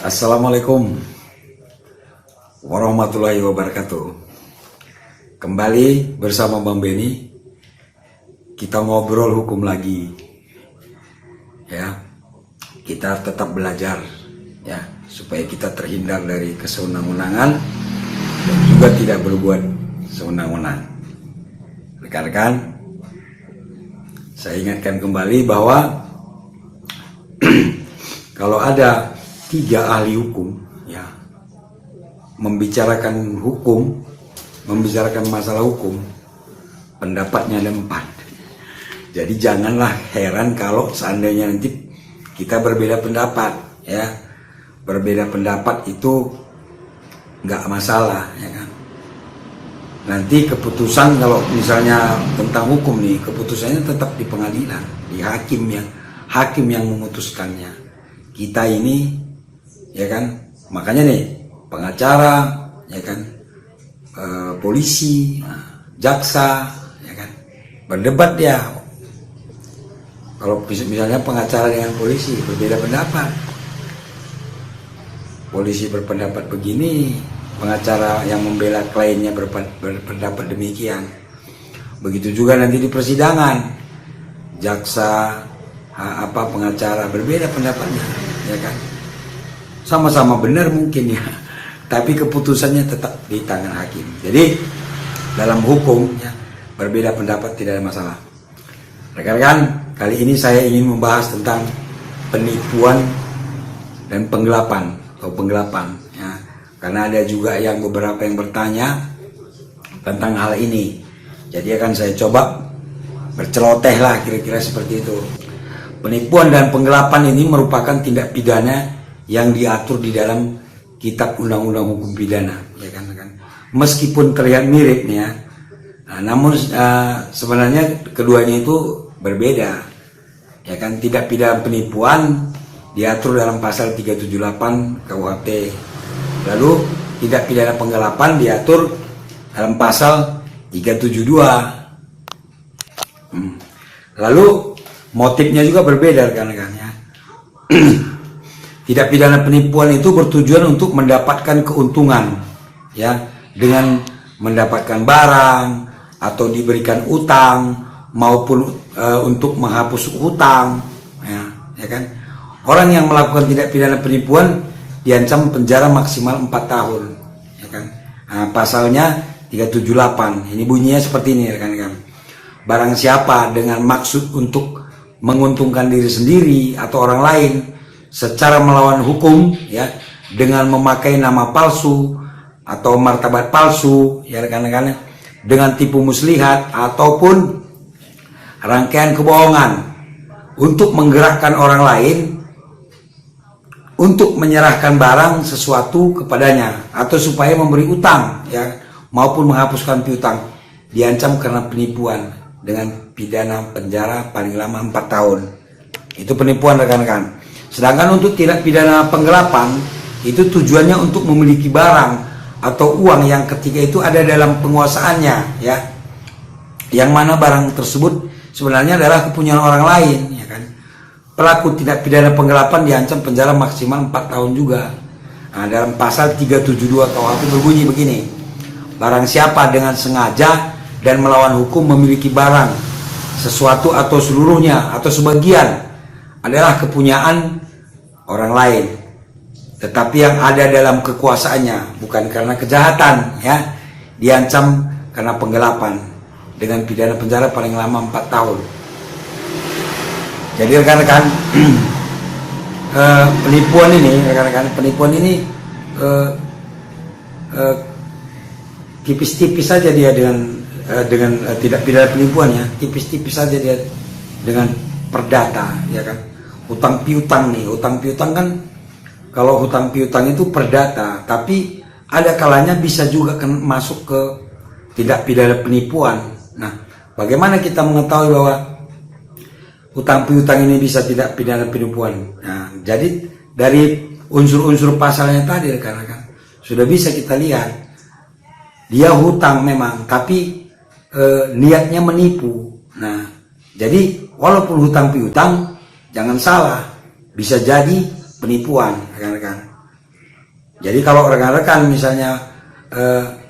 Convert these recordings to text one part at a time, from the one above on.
Assalamualaikum warahmatullahi wabarakatuh. Kembali bersama Bang Benny, kita ngobrol hukum lagi. Ya, kita tetap belajar ya, supaya kita terhindar dari kesewenang-wenangan dan juga tidak berbuat sewenang-wenang. Rekan-rekan, saya ingatkan kembali bahwa kalau ada 3 ahli hukum ya membicarakan hukum, membicarakan masalah hukum, pendapatnya ada 4. Jadi janganlah heran kalau seandainya nanti kita berbeda pendapat ya. Berbeda pendapat itu nggak masalah ya kan. Nanti keputusan kalau misalnya tentang hukum nih, keputusannya tetap di pengadilan, di hakim yang memutuskannya. Kita ini ya kan, makanya nih pengacara ya kan, polisi, jaksa ya kan, berdebat ya. Kalau misalnya pengacara dengan polisi berbeda pendapat, polisi berpendapat begini, pengacara yang membela kliennya berpendapat demikian. Begitu juga nanti di persidangan, jaksa pengacara berbeda pendapatnya ya kan. Sama-sama benar mungkin ya, tapi keputusannya tetap di tangan hakim. Jadi dalam hukum ya, berbeda pendapat tidak ada masalah. Rekan-rekan, kali ini saya ingin membahas tentang penipuan dan penggelapan atau penggelapan ya. Karena ada juga yang beberapa yang bertanya tentang hal ini. Jadi akan saya coba berceloteh lah kira-kira seperti itu. Penipuan dan penggelapan ini merupakan tindak pidana yang diatur di dalam kitab undang-undang hukum pidana ya kan. Meskipun terlihat mirip ya, namun sebenarnya keduanya itu berbeda ya kan. Tindak pidana penipuan diatur dalam pasal 378 KUHP, lalu tindak pidana penggelapan diatur dalam pasal 372. Lalu motifnya juga berbeda rekan-rekan ya. Tindak pidana penipuan itu bertujuan untuk mendapatkan keuntungan ya, dengan mendapatkan barang atau diberikan utang maupun untuk menghapus hutang ya kan. Orang yang melakukan tindak pidana penipuan diancam penjara maksimal 4 tahun ya kan. Pasalnya 378. Ini bunyinya seperti ini rekan-rekan. Barang siapa dengan maksud untuk menguntungkan diri sendiri atau orang lain secara melawan hukum ya, dengan memakai nama palsu atau martabat palsu ya rekan-rekan, dengan tipu muslihat ataupun rangkaian kebohongan untuk menggerakkan orang lain untuk menyerahkan barang sesuatu kepadanya atau supaya memberi utang ya, maupun menghapuskan piutang, diancam karena penipuan dengan pidana penjara paling lama 4 tahun. Itu penipuan rekan-rekan. Sedangkan untuk tindak pidana penggelapan itu tujuannya untuk memiliki barang atau uang yang ketika itu ada dalam penguasaannya ya, yang mana barang tersebut sebenarnya adalah kepunyaan orang lain ya kan. Pelaku tindak pidana penggelapan diancam penjara maksimal 4 tahun juga. Nah, dalam pasal 372 KUHP berbunyi begini: barang siapa dengan sengaja dan melawan hukum memiliki barang, sesuatu atau seluruhnya atau sebagian adalah kepunyaan orang lain, tetapi yang ada dalam kekuasaannya, bukan karena kejahatan ya, diancam karena penggelapan dengan pidana penjara paling lama 4 tahun. Jadi rekan-rekan, penipuan ini tipis-tipis saja dia dengan tidak pidana penipuan ya, tipis-tipis saja dia dengan perdata ya kan. Hutang piutang nih, hutang piutang kan, kalau hutang piutang itu perdata, tapi ada kalanya bisa juga masuk ke tindak pidana penipuan. Nah, bagaimana kita mengetahui bahwa hutang piutang ini bisa tidak pidana penipuan? Nah, jadi dari unsur-unsur pasalnya tadi rekan-rekan sudah bisa kita lihat dia hutang memang, tapi niatnya menipu. Nah, jadi walaupun hutang piutang, jangan salah, bisa jadi penipuan rekan-rekan. Jadi kalau rekan-rekan misalnya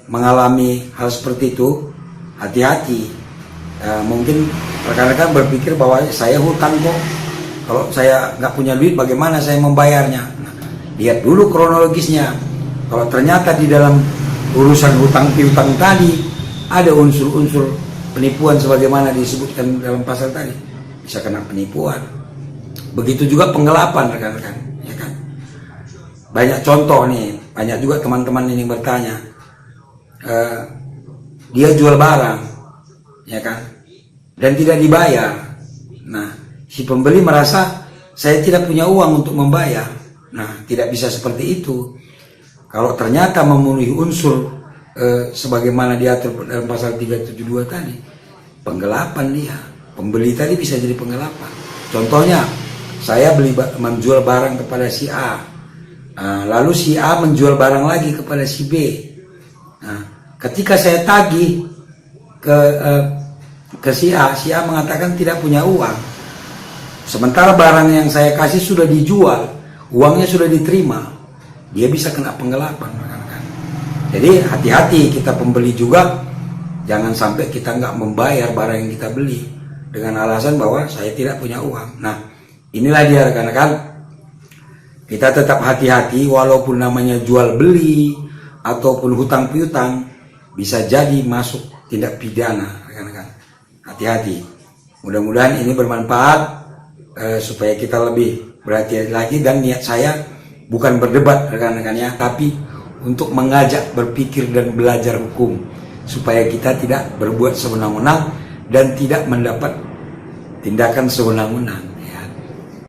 mengalami hal seperti itu, hati-hati. Mungkin rekan-rekan berpikir bahwa saya hutang kok, kalau saya nggak punya duit bagaimana saya membayarnya. Nah, lihat dulu kronologisnya. Kalau ternyata di dalam urusan hutang piutang tadi ada unsur-unsur penipuan sebagaimana disebutkan dalam pasal tadi, bisa kena penipuan. Begitu juga penggelapan rekan-rekan, ya kan? Banyak contoh nih, banyak juga teman-teman ini bertanya, dia jual barang, ya kan, dan tidak dibayar. Nah, si pembeli merasa saya tidak punya uang untuk membayar. Nah, tidak bisa seperti itu. Kalau ternyata memenuhi unsur sebagaimana diatur dalam pasal 372 tadi, penggelapan dia. Pembeli tadi bisa jadi penggelapan. Contohnya, saya menjual barang kepada si A, lalu si A menjual barang lagi kepada si B. Nah, ketika saya tagih ke si A mengatakan tidak punya uang. Sementara barang yang saya kasih sudah dijual, uangnya sudah diterima. Dia bisa kena penggelapan, rekan-rekan. Jadi hati-hati kita pembeli juga, jangan sampai kita nggak membayar barang yang kita beli dengan alasan bahwa saya tidak punya uang. Nah, inilah dia rekan-rekan. Kita tetap hati-hati walaupun namanya jual beli ataupun hutang piutang bisa jadi masuk tindak pidana, rekan-rekan. Hati-hati. Mudah-mudahan ini bermanfaat supaya kita lebih berhati-hati lagi, dan niat saya bukan berdebat rekan-rekannya, tapi untuk mengajak berpikir dan belajar hukum supaya kita tidak berbuat sewenang-wenang dan tidak mendapat tindakan sewenang-wenang.